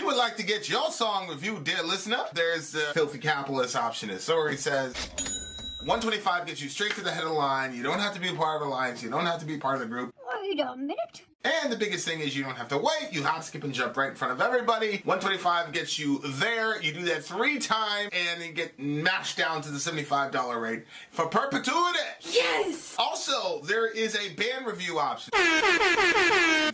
would like to get your song reviewed, dear listener, there's the filthy capitalist option. As Sori says, $125 gets you straight to the head of the line. You don't have to be a part of the alliance. You don't have to be part of the group. Wait a minute. And the biggest thing is you don't have to wait. You hop, skip, and jump right in front of everybody. $125 gets you there. You do that 3 times, and you get mashed down to the $75 rate for perpetuity. Yes! Also, there is a band review option.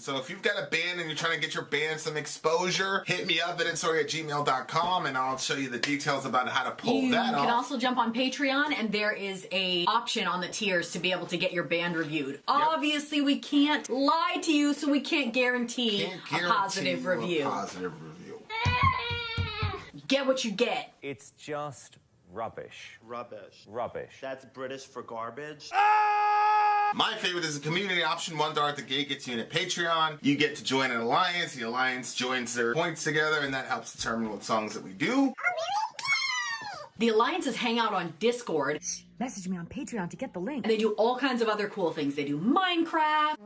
So if you've got a band and you're trying to get your band some exposure, hit me up at vinsori@gmail.com, and I'll show you the details about how to pull that off. You can also jump on Patreon, and there is a option on the tiers to be able to get your band reviewed. Yep. Obviously, we can't lie to you, so we can't guarantee a positive review. Get what you get. It's just rubbish. Rubbish. Rubbish. That's British for garbage. My favorite is the community option. $1 at the gate gets you in at Patreon. You get to join an alliance. The alliance joins their points together, and that helps determine what songs that we do. The alliances hang out on Discord. Message me on Patreon to get the link. And they do all kinds of other cool things. They do Minecraft,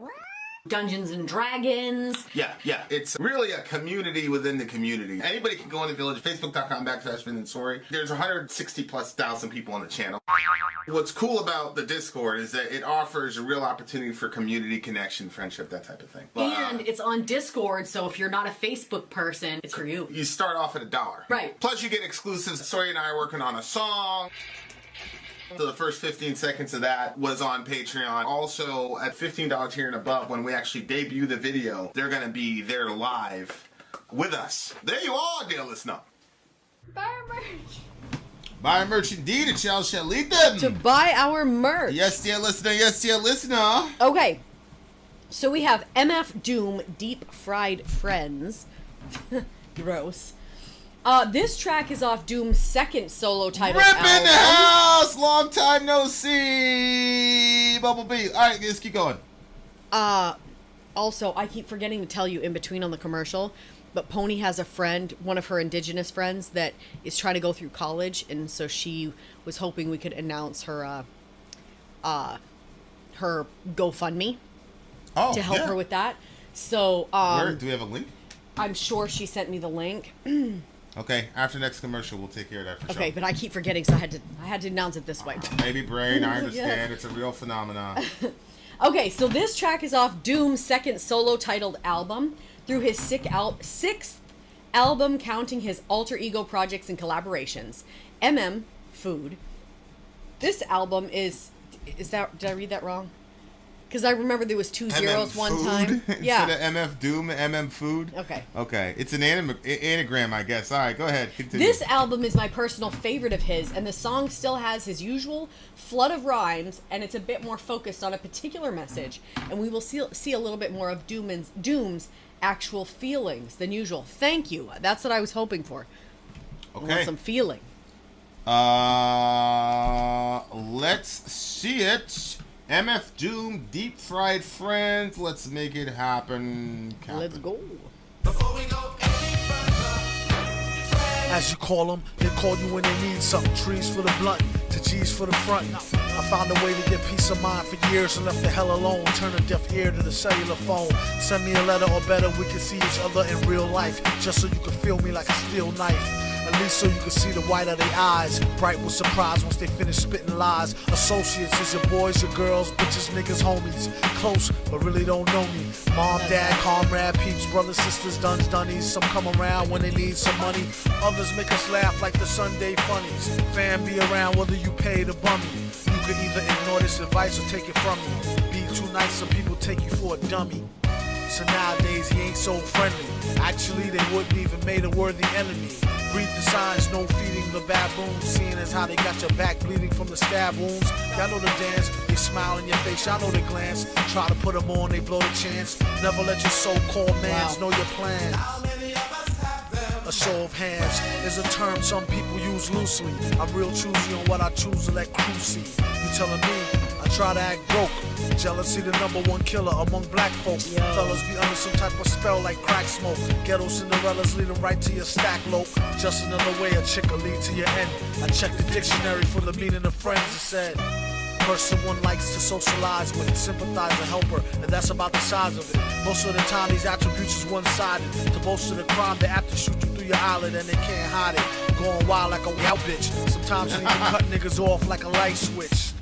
Dungeons and Dragons. Yeah. It's really a community within the community. Anybody can go on the village, facebook.com/Vin and Sori. There's 160,000+ people on the channel. What's cool about the Discord is that it offers a real opportunity for community connection, friendship, that type of thing. And it's on Discord, so if you're not a Facebook person, it's for you. You start off at $1. Right. Plus you get exclusives. Sori and I are working on a song. So the first 15 seconds of that was on Patreon. Also, at $15 tier and above, when we actually debut the video, they're going to be there live with us. There you are, dear listener. Buy our merch. Buy merch indeed, and y'all shall lead them. To buy our merch. Yes, dear listener. Yes, dear listener. Okay. So we have MF Doom Deep Fried Frenz. Gross. This track is off Doom's second solo title album. Rip in the house! Long time no see! Bumblebee. Alright, let's keep going. Also, I keep forgetting to tell you in between on the commercial, but Pony has a friend, one of her indigenous friends, that is trying to go through college, and so she was hoping we could announce her, her GoFundMe to help her with that. So, Where? Do we have a link? I'm sure she sent me the link. Okay, after next commercial, we'll take care of that for sure. Okay, but I keep forgetting, so I had to announce it this way. Maybe brain, I understand. It's a real phenomenon. Okay, so this track is off Doom's second solo titled album, through his sixth album, counting his alter ego projects and collaborations. Food. This album is that, did I read that wrong? Because I remember there was 2 zeros one time. Yeah. Instead of MF Doom, Food. Okay. It's an anagram, I guess. All right, go ahead. Continue. This album is my personal favorite of his, and the song still has his usual flood of rhymes, and it's a bit more focused on a particular message, and we will see a little bit more of Doom's actual feelings than usual. Thank you. That's what I was hoping for. Okay. I want some feeling. Let's see it. MF Doom, Deep Fried Frenz. Let's make it happen. Let's go. Before we go any further, as you call them, they call you when they need something. Trees for the blunt, to G's for the front. I found a way to get peace of mind for years and left the hell alone. Turn a deaf ear to the cellular phone. Send me a letter or better, we can see each other in real life. Just so you can feel me like a steel knife. At least so you can see the white of their eyes. Bright with surprise once they finish spitting lies. Associates is your boys, your girls, bitches, niggas, homies. Close, but really don't know me. Mom, dad, comrade, peeps, brothers, sisters, duns, dunnies. Some come around when they need some money. Others make us laugh like the Sunday funnies. Fan be around whether you pay the bummy. You can either ignore this advice or take it from me. Be too nice so people take you for a dummy. So nowadays he ain't so friendly. Actually they wouldn't even made a worthy enemy. Read the signs, no feeding the baboons. Seeing as how they got your back bleeding from the stab wounds. Y'all know the dance, they smile in your face, y'all know the glance. Try to put them on, they blow the chance. Never let your so-called mans know your plan. How many of us have them? A show of hands is a term some people use loosely. I'm real choosy on what I choose to let crew see. You telling me I try to act broke. Jealousy the #1 killer among black folk. Fellas be under some type of spell like crack smoke. Ghetto Cinderellas lead them right to your stack lope. Just another way a chick will lead to your end. I checked the dictionary for the meaning of friends. It said person one likes to socialize with, sympathize and help her, and that's about the size of it. Most of the time these attributes is one-sided. To boast of the crime, they have to shoot you through your eyelid and they can't hide it. Going wild like a wild bitch. Sometimes you need to cut niggas off like a light switch.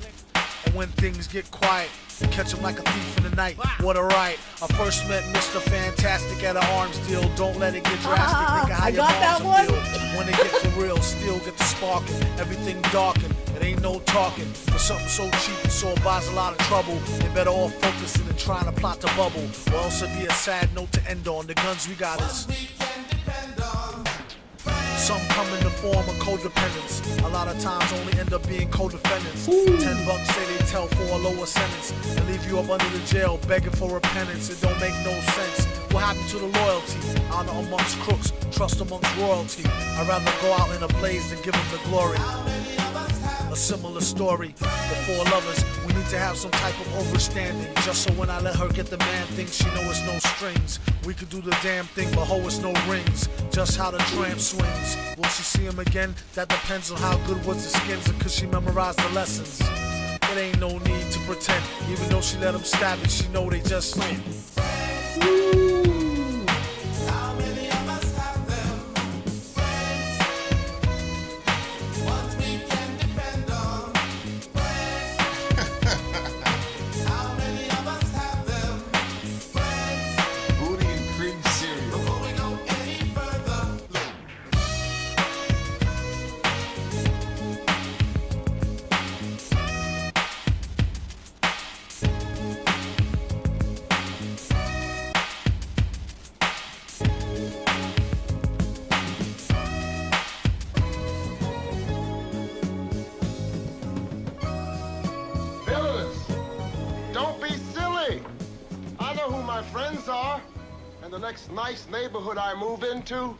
And when things get quiet, catch him like a thief in the night. What a right. I first met Mr. Fantastic at an arms deal. Don't let it get drastic. Think of how I your got that moms will one. feel. When it gets for real, still get the sparking. Everything darkened. It ain't no talking. For something so cheap and so buys a lot of trouble. They better off focusing and trying to plot the bubble. Or else it'd be a sad note to end on. The guns we got is... Some come in the form of codependence. A lot of times only end up being co-defendants. $10 say they tell for a lower sentence and leave you up under the jail begging for repentance. It don't make no sense. What happened to the loyalty? Honor amongst crooks, trust amongst royalty. I'd rather go out in a blaze than give them the glory. A similar story. The four lovers, we need to have some type of overstanding. Just so when I let her get the man thing, she know it's no strings. We could do the damn thing, but ho, it's no rings. Just how the tramp swings. Will she see him again? That depends on how good was the skins and could she memorize the lessons. It ain't no need to pretend. Even though she let him stab it, she know they just win. And the next nice neighborhood I move into,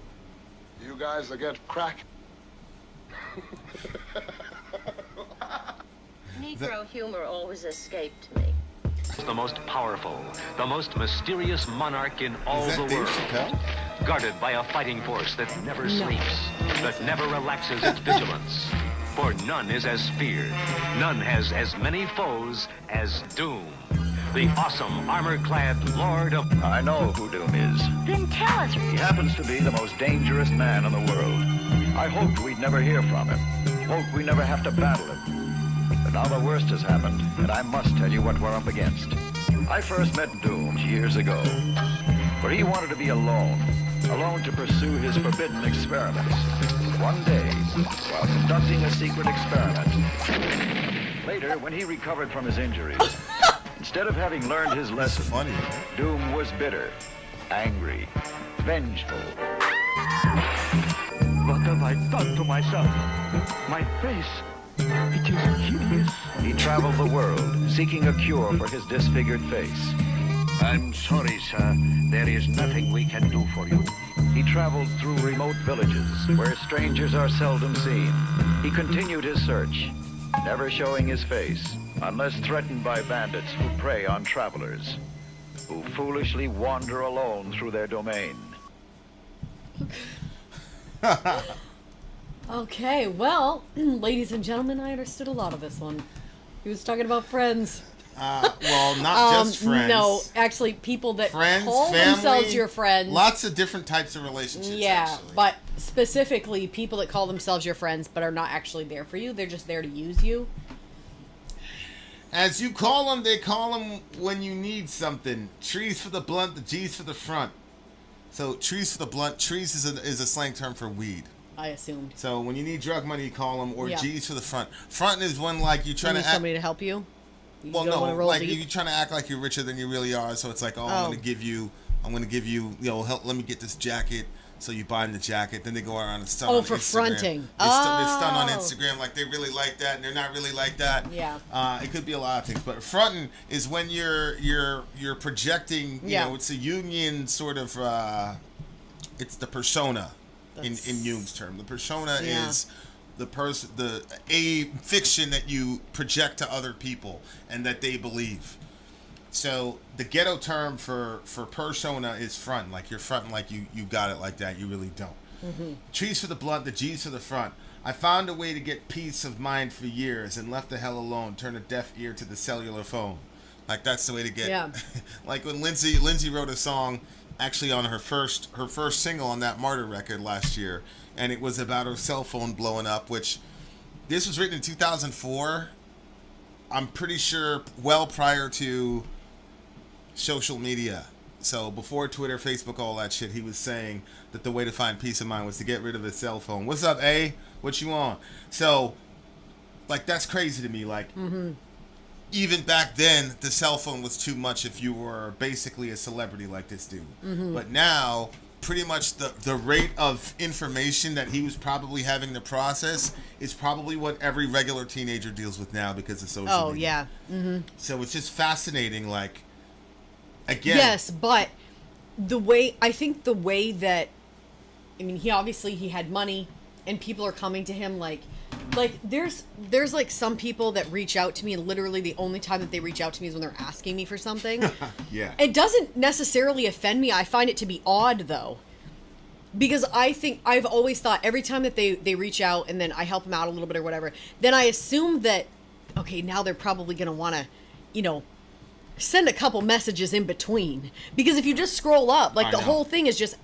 you guys will get crack. Negro humor always escaped me. The most powerful, the most mysterious monarch in all the world. Guarded by a fighting force that never sleeps, that never relaxes its vigilance. For none is as feared, none has as many foes as Doom. The awesome, armor-clad Lord of... I know who Doom is. Then tell us. He happens to be the most dangerous man in the world. I hoped we'd never hear from him. Hoped we'd never have to battle him. But now the worst has happened, and I must tell you what we're up against. I first met Doom years ago, where he wanted to be alone to pursue his forbidden experiments. One day, while conducting a secret experiment, later, when he recovered from his injuries, instead of having learned his lesson, Doom was bitter, angry, vengeful. What have I done to myself? My face, it is hideous. He traveled the world, seeking a cure for his disfigured face. I'm sorry, sir. There is nothing we can do for you. He traveled through remote villages, where strangers are seldom seen. He continued his search, never showing his face, unless threatened by bandits who prey on travelers, who foolishly wander alone through their domain. Okay, well, ladies and gentlemen, I understood a lot of this one. He was talking about friends. Well, not just friends. No, actually, people that friends, call family, themselves your friends. Lots of different types of relationships. Yeah, actually. but specifically people that call themselves your friends but are not actually there for you. They're just there to use you. As you call them, they call them when you need something. Trees for the blunt, the G's for the front. So trees for the blunt. Trees is a slang term for weed. I assumed. So when you need drug money, you call them, or Yeah. G's for the front. Front is when like you're trying You to need act. somebody to help you. Well, don't wanna no, roll like deep? you're trying to act like you're richer than you really are. So it's like, I'm gonna give you, you know, help. Let me get this jacket. So you buy them the jacket. Then they go around and stun on for Instagram. fronting. They stun on Instagram like they really like that, and they're not really like that. Yeah. It could be a lot of things, but fronting is when you're projecting. You know, it's a Jungian sort of. It's the persona, in Jung's term. The persona is a fiction that you project to other people and that they believe. So the ghetto term for persona is front, like you're fronting like you got it like that. You really don't. Trees for the blunt, the G's for the front. I found a way to get peace of mind for years and left the hell alone. Turn a deaf ear to the cellular phone. Like, that's the way to get. Yeah. Like when Lindsay wrote a song, actually on her first single on that Martyr record last year, and it was about her cell phone blowing up. Which this was written in 2004. I'm pretty sure well prior to social media. So before Twitter, Facebook, all that shit, he was saying that the way to find peace of mind was to get rid of his cell phone. What's up, A? What you on? So, like, that's crazy to me. Like, even back then, the cell phone was too much if you were basically a celebrity like this dude. But now, pretty much the rate of information that he was probably having to process is probably what every regular teenager deals with now because of social media. Yeah. So it's just fascinating, like, again. Yes, but I think the way that, I mean, he had money and people are coming to him like there's like some people that reach out to me and literally the only time that they reach out to me is when they're asking me for something. Yeah. It doesn't necessarily offend me. I find it to be odd though. Because I've always thought every time that they reach out and then I help them out a little bit or whatever, then I assume that, okay, now they're probably going to want to, send a couple messages in between. Because if you just scroll up, like the whole thing is just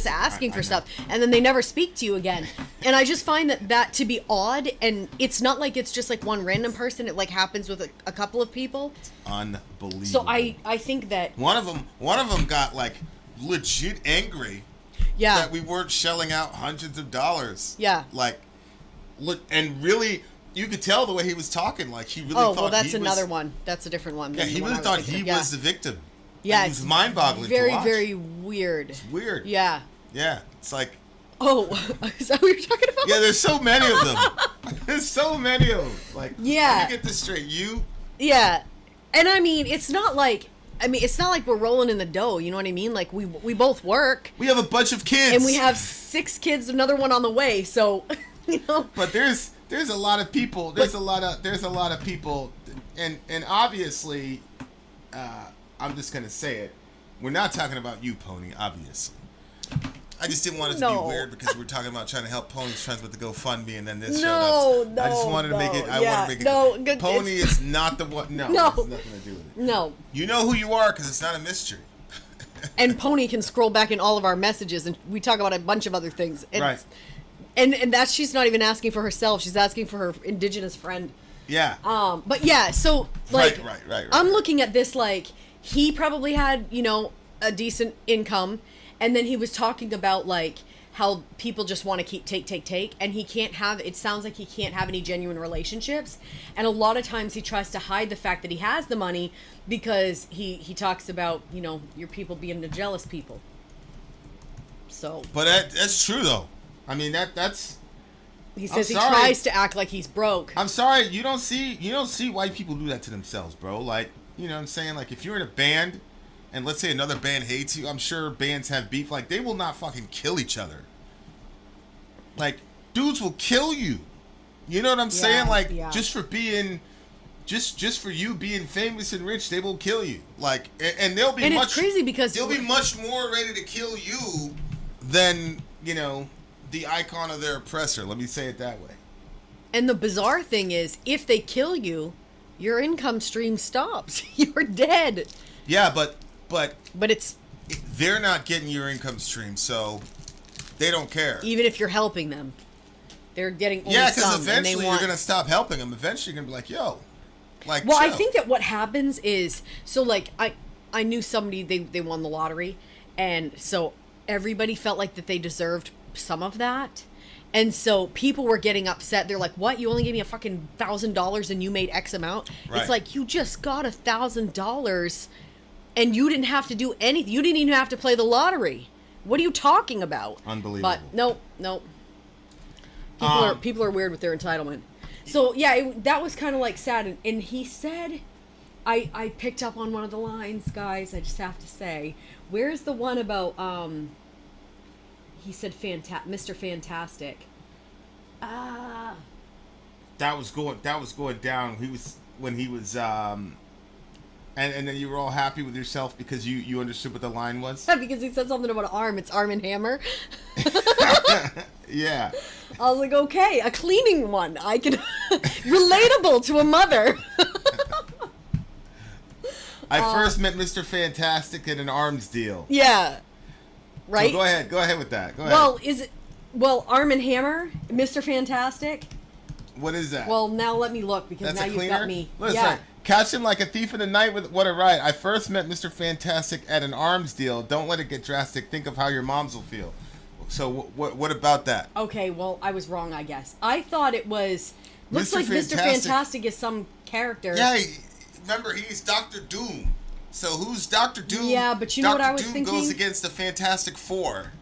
asking for stuff and then they never speak to you again. And I just find that to be odd, and it's not like it's just like one random person. It like happens with a couple of people. It's unbelievable. So I think that one of them got like legit angry. Yeah. That we weren't shelling out hundreds of dollars. Yeah. Like, look, and really, you could tell the way he was talking. Like, he really Oh, thought well, that's he another was, one. That's a different one. Yeah, he really thought he was the victim. Yeah. It was mind-boggling very, to watch. very weird. It's weird. Yeah. Yeah. It's like... Oh, is that what you're talking about? Yeah, there's so many of them. There's so many of them. Like, yeah. Let me get this straight. You... Yeah. And I mean, it's not like we're rolling in the dough, you know what I mean? Like, we both work. We have a bunch of kids. And we have 6 kids, another one on the way, so, But there's a lot of people. There's a lot of people, and obviously, I'm just gonna say it. We're not talking about you, Pony. Obviously, I just didn't want it to be weird because we're talking about trying to help Pony's friends with the GoFundMe, and then this showed up. I just wanted to make it. I want to make it. Pony is not the one. No, it has nothing to do with it. No. You know who you are because it's not a mystery. And Pony can scroll back in all of our messages, and we talk about a bunch of other things. Right. And that's, she's not even asking for herself. She's asking for her indigenous friend. Yeah. But yeah, so like, right. I'm looking at this like he probably had, a decent income, and then he was talking about like how people just want to keep take, and he can't have, it sounds like he can't have any genuine relationships. And a lot of times he tries to hide the fact that he has the money because he talks about, your people being the jealous people. So. But that's true though. I mean that's. He says he tries to act like he's broke. I'm sorry, you don't see white people do that to themselves, bro. Like, you know what I'm saying? Like, if you're in a band, and let's say another band hates you, I'm sure bands have beef. Like, they will not fucking kill each other. Like, dudes will kill you. You know what I'm saying? Like, just for being, just for you being famous and rich, they will kill you. Like, and they'll be and it's crazy because they'll be much more ready to kill you than the icon of their oppressor. Let me say it that way. And the bizarre thing is, if they kill you, your income stream stops. You're dead. Yeah, but it's they're not getting your income stream, so they don't care. Even if you're helping them, they're getting only because eventually you're gonna stop helping them. Eventually you're gonna be like, yo, like. Well, chill. I think that what happens is, so like I knew somebody, they won the lottery, and so everybody felt like that they deserved some of that. And so people were getting upset. They're like, what? You only gave me a fucking $1,000 and you made X amount? Right. It's like, you just got $1,000 and you didn't have to do anything. You didn't even have to play the lottery. What are you talking about? Unbelievable. But no. People are weird with their entitlement. So yeah, that was kind of like sad. And he said, I picked up on one of the lines, guys. I just have to say, where's the one about, he said, Mr. Fantastic. That was going down. When he was and then you were all happy with yourself because you understood what the line was. Because he said something about arm. It's Arm and Hammer. Yeah. I was like, okay, a cleaning one. I can relatable to a mother. I first met Mr. Fantastic at an arms deal. Yeah. Right? So go ahead with that. Go ahead. Well, Arm and Hammer, Mr. Fantastic? What is that? Well, now let me look, because That's now a you've cleaner? got me. Listen, Yeah. catch him like a thief in the night with what a ride. I first met Mr. Fantastic at an arms deal. Don't let it get drastic. Think of how your moms will feel. So what about that? Okay, well, I was wrong, I guess. I thought it was... Looks Mr. like Fantastic. Mr. Fantastic is some character. Yeah, remember, he's Dr. Doom. So who's Dr. Doom? Yeah, but you know what I was Dr. Doom thinking? goes against the Fantastic Four.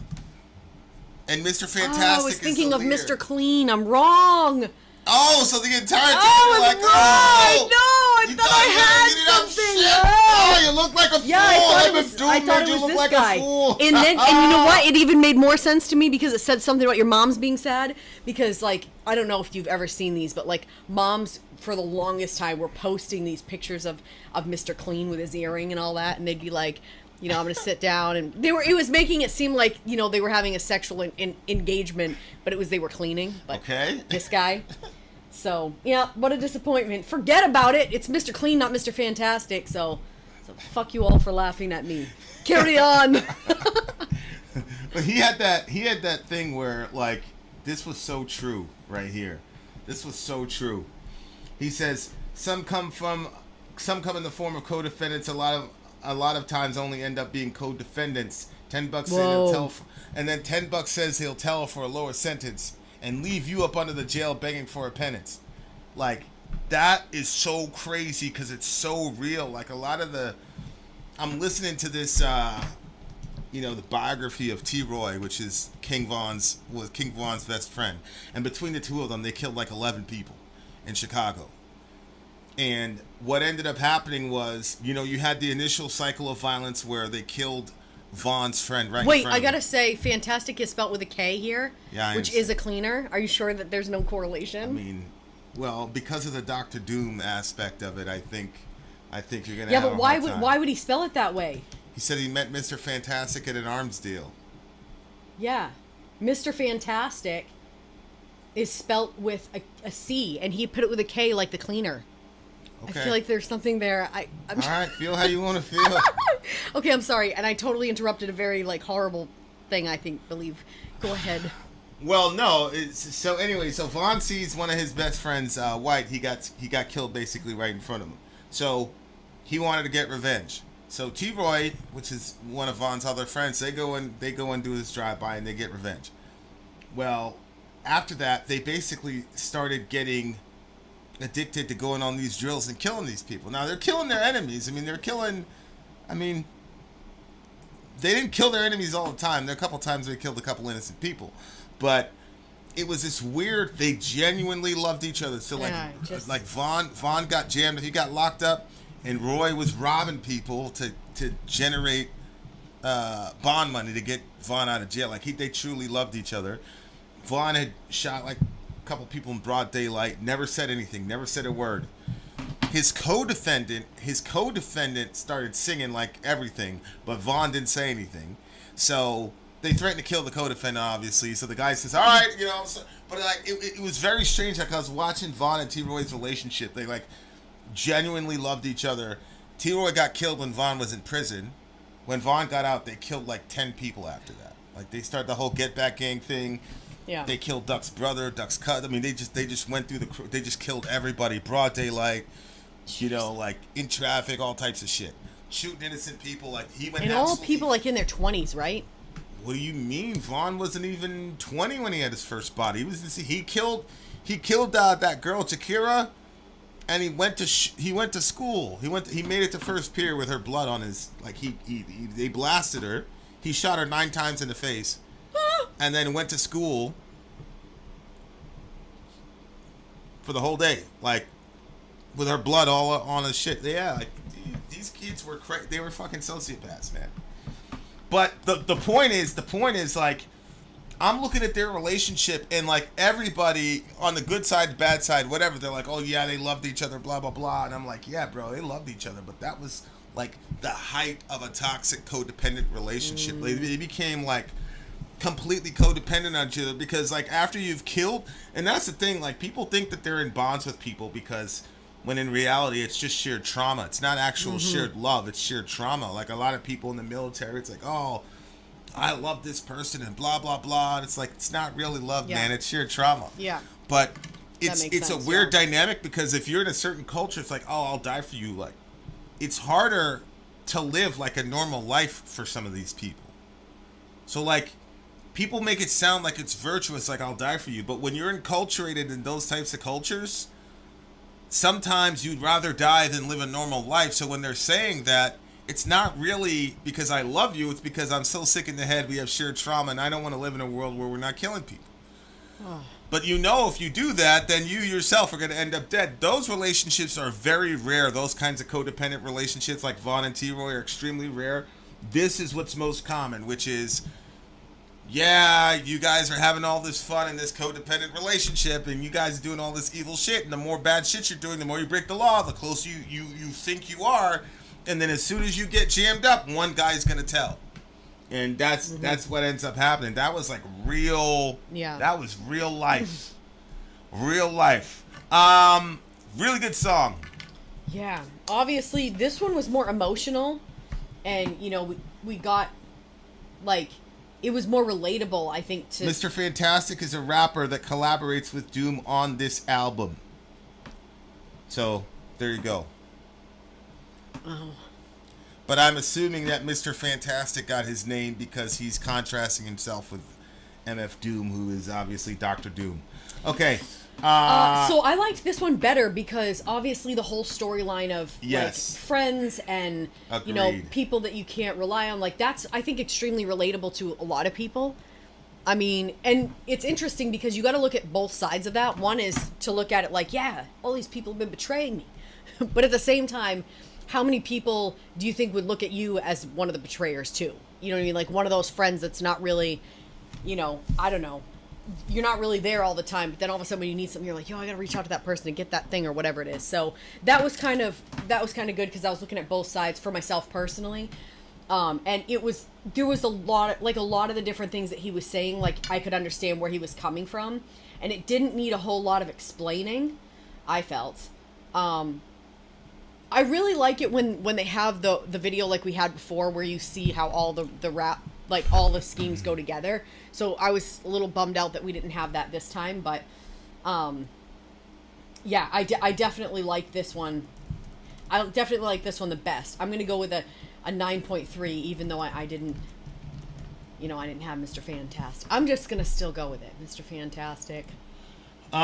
And Mr. Fantastic I was thinking is the of leader. Mr. Clean. I'm wrong. Oh, so the entire time Oh, you're like, right. oh! No, I thought I had something. Oh, you look like a fool. Yeah, I thought it was you look this like guy. a fool. And then, and you know what? It even made more sense to me because it said something about your mom's being sad. Because, like, I don't know if you've ever seen these, but, like, moms for the longest time were posting these pictures of Mr. Clean with his earring and all that. And they'd be like, you know, I'm going to sit down. And it was making it seem like, you know, they were having a sexual engagement, but they were cleaning. But okay. This guy. So, yeah, what a disappointment. Forget about it. It's Mr. Clean, not Mr. Fantastic. So fuck you all for laughing at me. Carry on. But he had that thing where, like, this was so true right here. This was so true. He says some come in the form of co-defendants. A lot of times only end up being co-defendants. $10 say he'll tell, and then $10 says he'll tell for a lower sentence and leave you up under the jail begging for a penance. Like, that is so crazy because it's so real. Like, a lot of I'm listening to this, the biography of T. Roy, which is King Von's best friend. And between the two of them, they killed like 11 people in Chicago. And what ended up happening was, you had the initial cycle of violence where they killed Von's friend right in front of I gotta him. say, Fantastic is spelled with a K here, Yeah, which is a cleaner. Are you sure that there's no correlation? I mean, well, because of the Dr. Doom aspect of it, I think you're gonna. Yeah, have but a hard time. why would he spell it that way? He said he met Mr. Fantastic at an arms deal. Yeah, Mr. Fantastic is spelt with a C, and he put it with a K like the cleaner. Okay. I feel like there's something there. I'm All right, feel how you want to feel. Okay, I'm sorry, and I totally interrupted a very horrible thing. Believe. Go ahead. Well, no. So Vaughn sees one of his best friends, White. He got killed basically right in front of him. So he wanted to get revenge. So T. Roy, which is one of Vaughn's other friends, they go and do this drive-by and they get revenge. Well, after that, they basically started getting addicted to going on these drills and killing these people. Now, they're killing their enemies. They didn't kill their enemies all the time. There are a couple times they killed a couple innocent people. But it was this weird, they genuinely loved each other. So, like Vaughn got jammed. He got locked up, and Roy was robbing people to generate bond money to get Vaughn out of jail. Like, they truly loved each other. Vaughn had shot, like, a couple people in broad daylight, never said anything, never said a word. His co-defendant started singing like everything, but Vaughn didn't say anything. So they threatened to kill the co-defendant, obviously. So the guy says, all right, but like it was very strange. Like, I was watching Vaughn and T. Roy's relationship. They like genuinely loved each other. T. Roy got killed when Vaughn was in prison. When Vaughn got out, they killed like 10 people after that. Like, they started the whole Get Back Gang thing. Yeah. They killed Duck's brother, Duck's cousin. I mean, they just went through they just killed everybody, broad daylight, like in traffic, all types of shit, shooting innocent people. Like, he went. And all people like in their 20s, right? What do you mean? Vaughn wasn't even 20 when he had his first body. He killed that girl Shakira, and he went to school. He made it to first period with her blood on his, like, they blasted her. He shot her 9 times in the face. And then went to school for the whole day, like, with her blood all on his shit. Yeah, like, these kids were they were fucking sociopaths, man. But the point is, like, I'm looking at their relationship, and like, everybody on the good side, the bad side, whatever, they're like, oh yeah, they loved each other, blah blah blah, and I'm like, yeah, bro, they loved each other, but that was like the height of a toxic codependent relationship. They became like completely codependent on each other, because like after you've killed, and that's the thing, like people think that they're in bonds with people because when in reality it's just shared trauma. It's not actual shared love, it's shared trauma. Like a lot of people in the military, it's like, oh, I love this person and blah blah blah, and it's like, it's not really love, man, it's shared trauma. But it's a weird dynamic, because if you're in a certain culture, it's like, oh, I'll die for you. Like it's harder to live like a normal life for some of these people. So like people make it sound like it's virtuous, like I'll die for you, but when you're enculturated in those types of cultures, sometimes you'd rather die than live a normal life. So when they're saying that, it's not really because I love you, it's because I'm so sick in the head, we have shared trauma, and I don't want to live in a world where we're not killing people. But you know, if you do that, then you yourself are going to end up dead. Those relationships are very rare. Those kinds of codependent relationships like Vaughn and T-Roy are extremely rare. This is what's most common, which is, yeah, you guys are having all this fun in this codependent relationship, and you guys are doing all this evil shit, and the more bad shit you're doing, the more you break the law, the closer you think you are, and then as soon as you get jammed up, one guy's gonna tell. And that's what ends up happening. That was like real, that was real life. Real life. Really good song. Yeah. Obviously, this one was more emotional, and, you know, we got, like, it was more relatable, I think, to... Mr. Fantastic is a rapper that collaborates with Doom on this album. So, there you go. Oh. But I'm assuming that Mr. Fantastic got his name because he's contrasting himself with MF Doom, who is obviously Dr. Doom. Okay. So I liked this one better because obviously the whole storyline of like friends and you know, people that you can't rely on, like that's, I think, extremely relatable to a lot of people. I mean, and it's interesting because you got to look at both sides of that. One is to look at it like, yeah, all these people have been betraying me. But at the same time, how many people do you think would look at you as one of the betrayers too? You know what I mean? Like one of those friends that's not really, you know, I don't know. You're not really there all the time, but then all of a sudden when you need something, you're like, yo, I gotta reach out to that person and get that thing or whatever it is. So that was kind of good because I was looking at both sides for myself personally. And there was a lot of the different things that he was saying, like I could understand where he was coming from, and it didn't need a whole lot of explaining, I felt. I really like it when they have the video like we had before, where you see how all the rap, like all the schemes go together. So I was a little bummed out that we didn't have that this time, but yeah, I definitely like this one. I definitely like this one the best. I'm gonna go with a 9.3, even though I didn't, you know, I didn't have Mr. Fantastic. I'm just gonna still go with it, Mr. Fantastic. I'm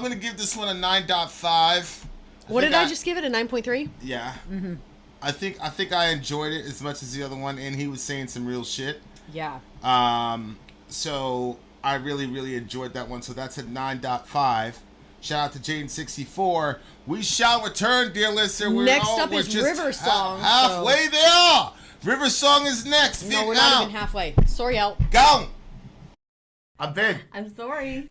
gonna give this one a 9.5. What did I just give it? A 9.3? Yeah. Mm-hmm. I think I enjoyed it as much as the other one, and he was saying some real shit. Yeah. So I really, really enjoyed that one. So that's a 9.5. Shout out to Jane64. We shall return, dear listener. Next up is River Song. Halfway there. River Song is next. No, we're not even halfway. Sorry, out. Go. I'm Vin. I'm Sori.